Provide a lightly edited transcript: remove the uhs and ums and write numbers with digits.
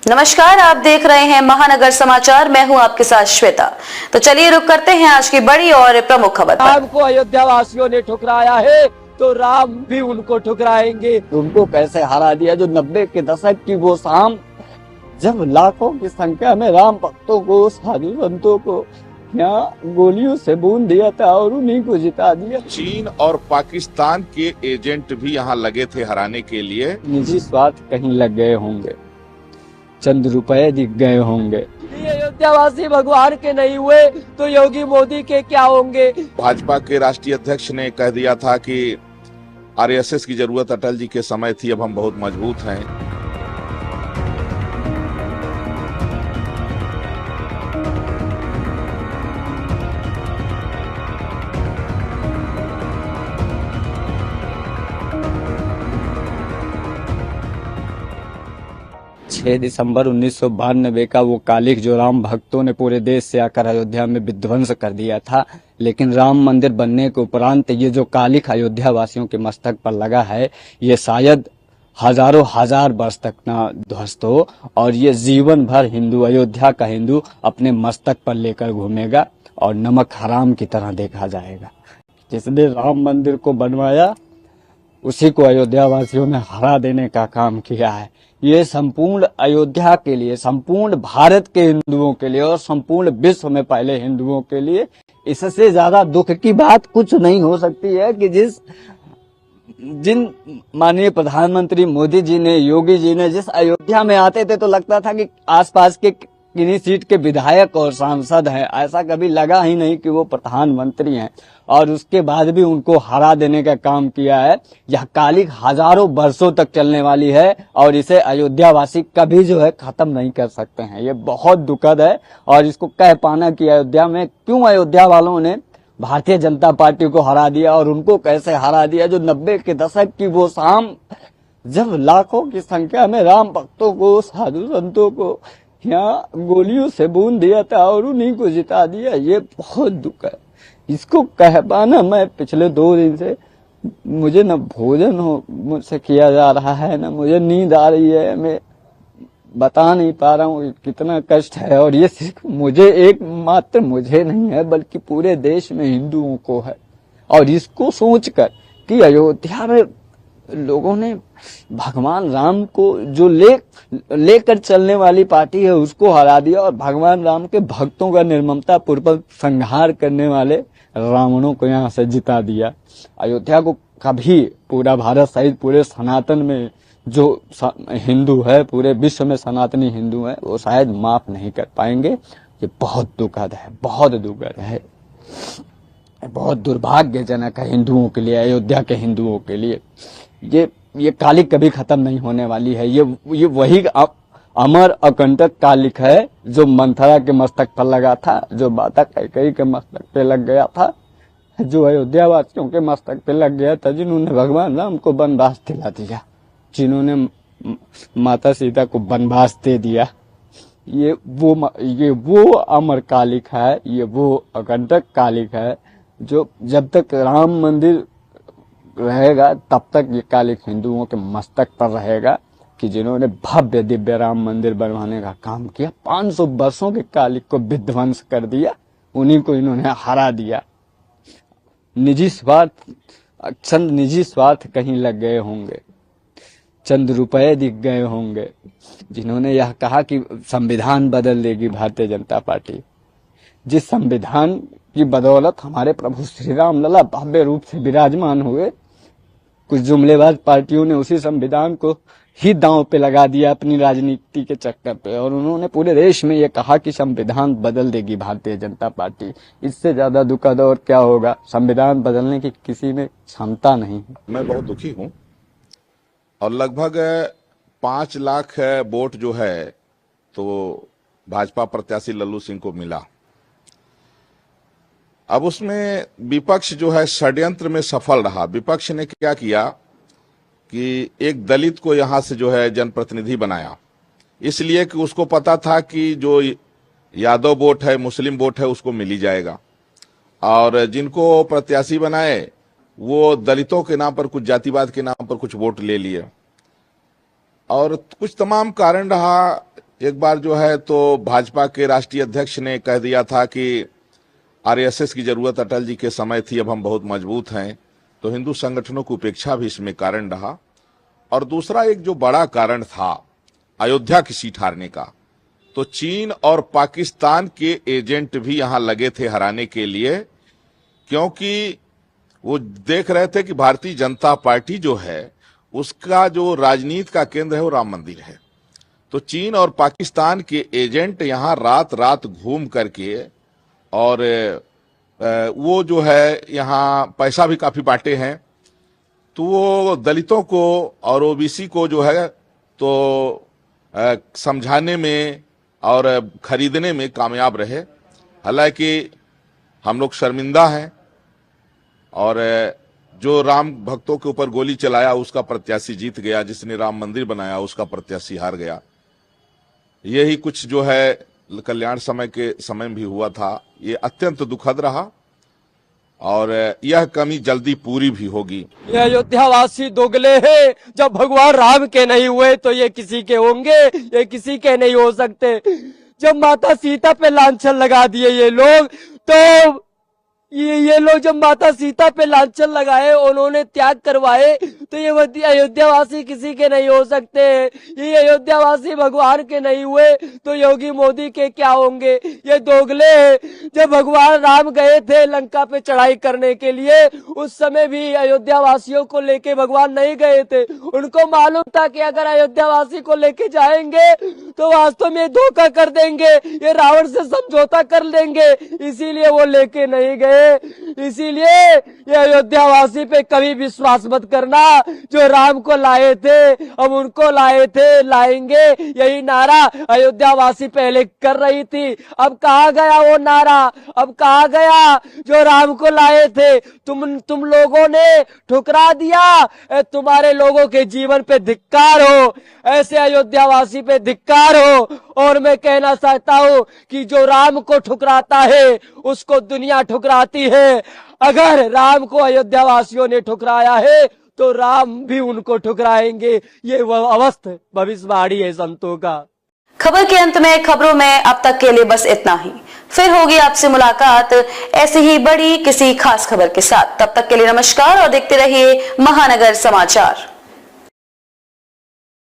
नमस्कार, आप देख रहे हैं महानगर समाचार। मैं हूं आपके साथ श्वेता। तो चलिए रुक करते हैं आज की बड़ी और प्रमुख खबर पर। राम को अयोध्या वासियों ने ठुकराया है तो राम भी उनको ठुकराएंगे। उनको कैसे हरा दिया जो 90 के दशक की वो शाम, जब लाखों की संख्या में राम भक्तों को, साधु संतों को यहाँ गोलियों से बूंद दिया था और उन्हीं को जिता दिया। चीन और पाकिस्तान के एजेंट भी यहाँ लगे थे हराने के लिए। निजी स्वार्थ कहीं लग गए होंगे, चंद रुपए दिख गए होंगे। अयोध्या वासी भगवान के नहीं हुए तो योगी मोदी के क्या होंगे। भाजपा के राष्ट्रीय अध्यक्ष ने कह दिया था कि आरएसएस की जरूरत अटल जी के समय थी, अब हम बहुत मजबूत हैं। 6 दिसंबर 1992 का वो कालिख जो राम भक्तों ने पूरे देश से आकर अयोध्या में विध्वंस कर दिया था, लेकिन राम मंदिर बनने के उपरांत ये जो कालिख अयोध्या वासियों के मस्तक पर लगा है, ये शायद हजारों हजार वर्ष तक ना ध्वस्त हो और ये जीवन भर हिंदू, अयोध्या का हिंदू अपने मस्तक पर लेकर घूमेगा और नमक हराम की तरह देखा जाएगा। जिसने राम मंदिर को बनवाया उसी को अयोध्या वासियों ने हरा देने का काम किया है। ये संपूर्ण अयोध्या के लिए, संपूर्ण भारत के हिंदुओं के लिए और संपूर्ण विश्व में पहले हिंदुओं के लिए इससे ज्यादा दुख की बात कुछ नहीं हो सकती है कि जिन माननीय प्रधानमंत्री मोदी जी ने, योगी जी ने जिस अयोध्या में आते थे तो लगता था कि आसपास के किन्हीं सीट के विधायक और सांसद हैं, ऐसा कभी लगा ही नहीं कि वो प्रधानमंत्री हैं। और उसके बाद भी उनको हरा देने का काम किया है। यह कालिख हजारों वर्षों तक चलने वाली है और इसे अयोध्या वासी कभी जो है खत्म नहीं कर सकते हैं। ये बहुत दुखद है और इसको कह पाना कि अयोध्या में क्यों अयोध्या वालों ने भारतीय जनता पार्टी को हरा दिया और उनको कैसे हरा दिया जो 90 के दशक की वो शाम, जब लाखों की संख्या में राम भक्तों को, साधु संतों को यहाँ गोलियों से बूंद दिया था और उन्हीं को जिता दिया। ये बहुत दुख है। इसको कह पाना, मैं पिछले 2 दिन से मुझे न भोजन हो मुझसे किया जा रहा है, न मुझे नींद आ रही है। मैं बता नहीं पा रहा हूँ कितना कष्ट है और ये सिर्फ मुझे, एक मात्र मुझे नहीं है बल्कि पूरे देश में हिंदुओं को है। और इसको सोचकर कि अयोध्या में लोगों ने भगवान राम को जो लेकर चलने वाली पार्टी है उसको हरा दिया और भगवान राम के भक्तों का निर्ममता पूर्वक संहार करने वाले रावणों को यहाँ से जिता दिया। अयोध्या को कभी पूरा भारत सहित पूरे सनातन में जो हिंदू है, पूरे विश्व में सनातनी हिंदू है, वो शायद माफ नहीं कर पाएंगे। ये बहुत दुखद है, बहुत दुखद है, बहुत दुर्भाग्यजनक है हिंदुओं के लिए, अयोध्या के हिंदुओं के लिए। ये कालिख कभी खत्म नहीं होने वाली है। ये वही अमर अकंटक कालिख है जो मंथरा के मस्तक पर लगा था, जो माता कैकेयी के मस्तक पे लग गया था, जो अयोध्या वासियों के मस्तक पे लग गया था, जिन्होंने भगवान राम को वनवास दिला दिया, जिन्होंने माता सीता को वनवास दे दिया। ये वो अमर कालिख है, ये वो अकंटक कालिख है जो जब तक राम मंदिर रहेगा तब तक ये कालिख हिंदुओं के मस्तक पर रहेगा कि जिन्होंने भव्य दिव्य राम मंदिर बनवाने का काम किया, 500 वर्षों के कालिख को विध्वंस कर दिया, उन्हीं को इन्होंने हरा दिया। चंद निजी स्वार्थ कहीं लग गए होंगे, चंद रुपए दिख गए होंगे। जिन्होंने यह कहा कि संविधान बदल देगी भारतीय जनता पार्टी, जिस संविधान की बदौलत हमारे प्रभु श्री राम लला भव्य रूप से विराजमान हुए, कुछ जुमलेबाज पार्टियों ने उसी संविधान को ही दांव पे लगा दिया अपनी राजनीति के चक्कर पे और उन्होंने पूरे देश में ये कहा कि संविधान बदल देगी भारतीय जनता पार्टी। इससे ज्यादा दुखद और क्या होगा। संविधान बदलने की किसी में क्षमता नहीं है। मैं बहुत दुखी हूँ और लगभग 5 लाख वोट जो है तो भाजपा प्रत्याशी लल्लू सिंह को मिला। अब उसमें विपक्ष जो है षड्यंत्र में सफल रहा। विपक्ष ने क्या किया कि एक दलित को यहां से जो है जनप्रतिनिधि बनाया, इसलिए कि उसको पता था कि जो यादव वोट है, मुस्लिम वोट है, उसको मिल ही जाएगा। और जिनको प्रत्याशी बनाए वो दलितों के नाम पर, कुछ जातिवाद के नाम पर कुछ वोट ले लिए और कुछ तमाम कारण रहा एक बार जो है तो भाजपा के राष्ट्रीय अध्यक्ष ने कह दिया था कि आरएसएस की जरूरत अटल जी के समय थी, अब हम बहुत मजबूत हैं, तो हिंदू संगठनों की उपेक्षा भी इसमें कारण रहा। और दूसरा एक जो बड़ा कारण था अयोध्या की सीट हारने का, तो चीन और पाकिस्तान के एजेंट भी यहां लगे थे हराने के लिए, क्योंकि वो देख रहे थे कि भारतीय जनता पार्टी जो है उसका जो राजनीति का केंद्र है वो राम मंदिर है। तो चीन और पाकिस्तान के एजेंट यहां रात रात घूम करके और वो जो है यहाँ पैसा भी काफी बांटे हैं, तो वो दलितों को और ओबीसी को जो है तो समझाने में और खरीदने में कामयाब रहे। हालांकि हम लोग शर्मिंदा हैं और जो राम भक्तों के ऊपर गोली चलाया उसका प्रत्याशी जीत गया, जिसने राम मंदिर बनाया उसका प्रत्याशी हार गया। यही कुछ जो है कल्याण समय के समय भी हुआ था। ये अत्यंत दुखद रहा और यह कमी जल्दी पूरी भी होगी। ये अयोध्यावासी दोगले हैं, जब भगवान राम के नहीं हुए तो ये किसी के होंगे, ये किसी के नहीं हो सकते। जब माता सीता पे लांछन लगा दिए ये लोग, तो ये लोग जब माता सीता पे लांछन लगाए, उन्होंने त्याग करवाए, तो ये अयोध्यावासी किसी के नहीं हो सकते। ये अयोध्यावासी भगवान के नहीं हुए तो योगी मोदी के क्या होंगे। ये दोगले हैं। जब भगवान राम गए थे लंका पे चढ़ाई करने के लिए, उस समय भी अयोध्यावासियों को लेके भगवान नहीं गए थे। उनको मालूम था कि अगर अयोध्यावासी को लेके जाएंगे तो वास्तव में धोखा कर देंगे, ये रावण से समझौता कर लेंगे, इसीलिए वो लेके नहीं गए। इसीलिए ये अयोध्यावासी पे कभी विश्वास मत करना। जो राम को लाए थे हम उनको लाए थे, लाएंगे, यही नारा अयोध्यावासी पहले कर रही थी। अब कहाँ गया वो नारा, अब कहाँ गया जो राम को लाए थे। तुम लोगों ने ठुकरा दिया। तुम्हारे लोगों के जीवन पे धिक्कार हो, ऐसे अयोध्यावासी पे धिक्कार हो। और मैं कहना चाहता हूँ कि जो राम को ठुकराता है उसको दुनिया ठुकराती है। अगर राम को अयोध्यावासियों ने ठुकराया है तो राम भी उनको ठुकराएंगे। ये वह अवस्था भविष्यवाणी है संतों का। खबर के अंत में खबरों में अब तक के लिए बस इतना ही। फिर होगी आपसे मुलाकात ऐसी ही बड़ी किसी खास खबर के साथ। तब तक के लिए नमस्कार और देखते रहिए महानगर समाचार।